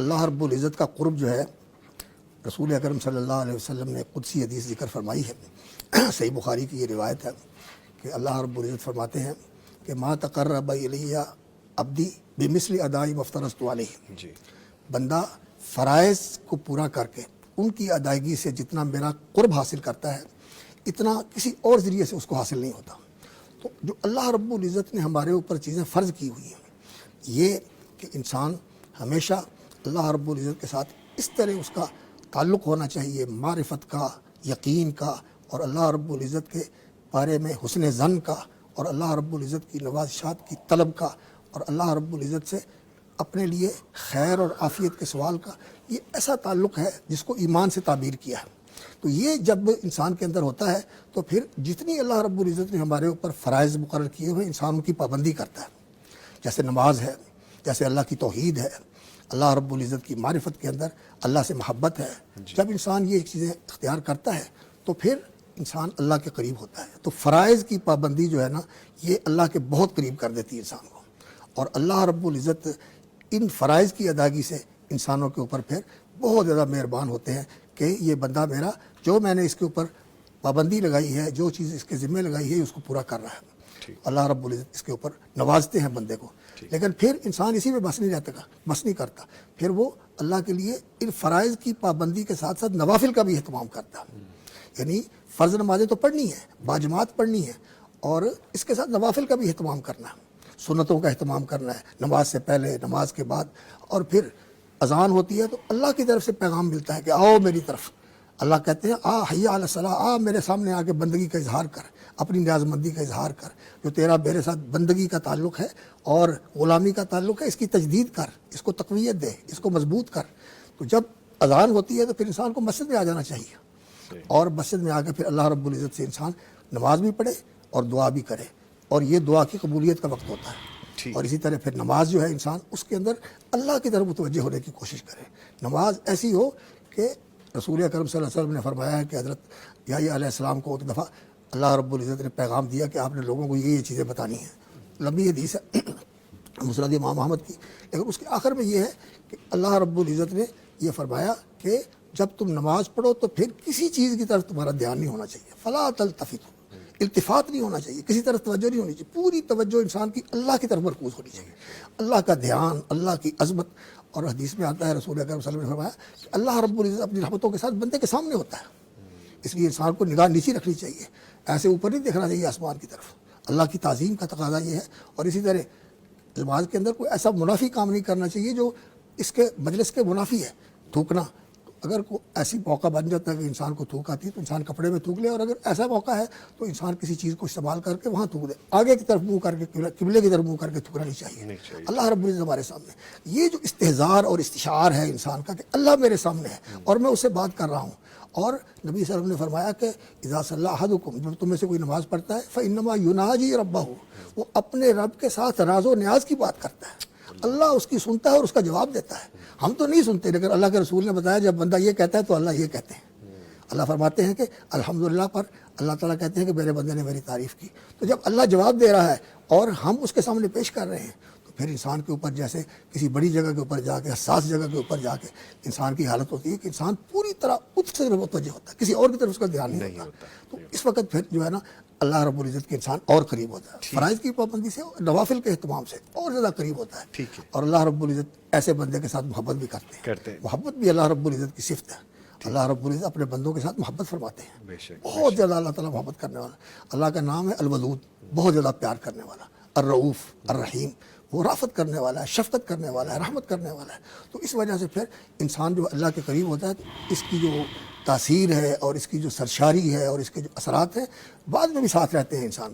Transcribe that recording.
اللہ رب العزت کا قرب جو ہے رسول اکرم صلی اللہ علیہ وسلم نے قدسی حدیث ذکر فرمائی ہے، صحیح بخاری کی یہ روایت ہے کہ اللہ رب العزت فرماتے ہیں کہ ما تقرب الیہ عبدی بمثل ادائی مفترضت علیہ، جی بندہ فرائض کو پورا کر کے ان کی ادائیگی سے جتنا میرا قرب حاصل کرتا ہے اتنا کسی اور ذریعے سے اس کو حاصل نہیں ہوتا۔ تو جو اللہ رب العزت نے ہمارے اوپر چیزیں فرض کی ہوئی ہیں، یہ کہ انسان ہمیشہ اللہ رب العزت کے ساتھ اس طرح اس کا تعلق ہونا چاہیے، معرفت کا، یقین کا، اور اللہ رب العزت کے بارے میں حسن ظن کا، اور اللہ رب العزت کی نوازشات کی طلب کا، اور اللہ رب العزت سے اپنے لیے خیر اور عافیت کے سوال کا، یہ ایسا تعلق ہے جس کو ایمان سے تعبیر کیا ہے۔ تو یہ جب انسان کے اندر ہوتا ہے تو پھر جتنی اللہ رب العزت نے ہمارے اوپر فرائض مقرر کیے ہوئے انسان ان کی پابندی کرتا ہے، جیسے نماز ہے، جیسے اللہ کی توحید ہے، اللہ رب العزت کی معرفت کے اندر اللہ سے محبت ہے۔ جب انسان یہ چیزیں اختیار کرتا ہے تو پھر انسان اللہ کے قریب ہوتا ہے۔ تو فرائض کی پابندی جو ہے نا، یہ اللہ کے بہت قریب کر دیتی ہے انسان کو، اور اللہ رب العزت ان فرائض کی ادائیگی سے انسانوں کے اوپر پھر بہت زیادہ مہربان ہوتے ہیں کہ یہ بندہ میرا، جو میں نے اس کے اوپر پابندی لگائی ہے، جو چیز اس کے ذمہ لگائی ہے، اس کو پورا کر رہا ہے۔ اللہ رب العزت اس کے اوپر نوازتے ہیں بندے کو، لیکن پھر انسان اسی میں بس نہیں کرتا، پھر وہ اللہ کے لیے ان فرائض کی پابندی کے ساتھ ساتھ نوافل کا بھی اہتمام کرتا ہے۔ یعنی فرض نمازیں تو پڑھنی ہیں، باجماعت پڑھنی ہے، اور اس کے ساتھ نوافل کا بھی اہتمام کرنا ہے، سنتوں کا اہتمام کرنا ہے، نماز سے پہلے، نماز کے بعد، اور پھر اذان ہوتی ہے تو اللہ کی طرف سے پیغام ملتا ہے کہ آؤ میری طرف۔ اللہ کہتے ہیں آ حی علی الصلاۃ، آ میرے سامنے آ کے بندگی کا اظہار کر، اپنی نیاز مندی کا اظہار کر، جو تیرا میرے ساتھ بندگی کا تعلق ہے اور غلامی کا تعلق ہے، اس کی تجدید کر، اس کو تقویت دے، اس کو مضبوط کر۔ تو جب اذان ہوتی ہے تو پھر انسان کو مسجد میں آ جانا چاہیے، اور مسجد میں آ کے پھر اللہ رب العزت سے انسان نماز بھی پڑھے اور دعا بھی کرے، اور یہ دعا کی قبولیت کا وقت ہوتا ہے۔ اور اسی طرح پھر نماز جو ہے انسان اس کے اندر اللہ کی طرف متوجہ ہونے کی کوشش کرے۔ نماز ایسی ہو کہ رسول اکرم صلی اللہ علیہ وسلم نے فرمایا ہے کہ حضرت یحییٰ علیہ السلام کو ایک دفعہ اللہ رب العزت نے پیغام دیا کہ آپ نے لوگوں کو یہ چیزیں بتانی ہیں، لمبی حدیث ہے مسند امام احمد کی، لیکن اس کے آخر میں یہ ہے کہ اللہ رب العزت نے یہ فرمایا کہ جب تم نماز پڑھو تو پھر کسی چیز کی طرف تمہارا دھیان نہیں ہونا چاہیے، فلا تلتفتوا، التفات نہیں ہونا چاہیے، کسی طرف توجہ نہیں ہونی چاہیے، پوری توجہ انسان کی اللہ کی طرف مرکوز ہونی چاہیے، اللہ کا دھیان، اللہ کی عظمت۔ اور حدیث میں آتا ہے رسول اکرم صلی اللہ علیہ وسلم نے فرمایا کہ اللہ رب العزت اپنی رحمتوں کے ساتھ بندے کے سامنے ہوتا ہے، اس لیے انسان کو نگاہ نیچی رکھنی چاہیے، ایسے اوپر نہیں دیکھنا چاہیے آسمان کی طرف۔ اللہ کی تعظیم کا تقاضا یہ ہے، اور اسی طرح نماز کے اندر کوئی ایسا منافی کام نہیں کرنا چاہیے جو اس کے مجلس کے منافی ہے، تھوکنا۔ اگر کوئی ایسی موقع بن جاتا ہے کہ انسان کو تھوک آتی ہے تو انسان کپڑے میں تھوک لے، اور اگر ایسا موقع ہے تو انسان کسی چیز کو استعمال کر کے وہاں تھوک دے، آگے کی طرف منہ کر کے، قبلے کی طرف منہ کر کے تھوکنا نہیں چاہیے۔ اللہ رب العزت ہمارے سامنے، یہ جو استحضار اور استشعار ہے انسان کا کہ اللہ میرے سامنے ہے اور میں اس سے بات کر رہا ہوں۔ اور نبی صلی اللہ علیہ وسلم نے فرمایا کہ اذا صلی احدکم، جب تم میں سے کوئی نماز پڑھتا ہے فانما یناجی ربہ، وہ اپنے رب کے ساتھ راز و نیاز کی بات کرتا ہے، اللہ اس کی سنتا ہے اور اس کا جواب دیتا ہے۔ ہم تو نہیں سنتے، لیکن اللہ کے رسول نے بتایا جب بندہ یہ کہتا ہے تو اللہ یہ کہتے ہیں۔ اللہ فرماتے ہیں کہ الحمدللہ پر اللہ تعالیٰ کہتے ہیں کہ میرے بندے نے میری تعریف کی۔ تو جب اللہ جواب دے رہا ہے اور ہم اس کے سامنے پیش کر رہے ہیں تو پھر انسان کے اوپر جیسے کسی بڑی جگہ کے اوپر جا کے، حساس جگہ کے اوپر جا کے انسان کی حالت ہوتی ہے کہ انسان پوری طرح اس سے متوجہ ہوتا ہے، کسی اور کی طرف اس کا دھیان نہیں ہوتا۔ تو اس وقت پھر جو ہے نا اللہ رب العزت کے انسان اور قریب ہوتا ہے، فرائض کی پابندی سے، نوافل کے اہتمام سے اور زیادہ قریب ہوتا ہے۔ اور اللہ رب العزت ایسے بندے کے ساتھ محبت بھی کرتے ہیں۔ محبت بھی اللہ رب العزت کی صفت ہے، اللہ رب العزت اپنے بندوں کے ساتھ محبت فرماتے ہیں، بہت زیادہ اللہ تعالیٰ محبت کرنے والا۔ اللہ کا نام ہے الودود، بہت زیادہ پیار کرنے والا، الرؤوف، الرحیم، وہ رافت کرنے والا ہے، شفقت کرنے والا ہے، رحمت کرنے والا ہے۔ تو اس وجہ سے پھر انسان جو اللہ کے قریب ہوتا ہے تو اس کی جو تاثیر ہے اور اس کی جو سرشاری ہے اور اس کے جو اثرات ہیں بعد میں بھی ساتھ رہتے ہیں انسان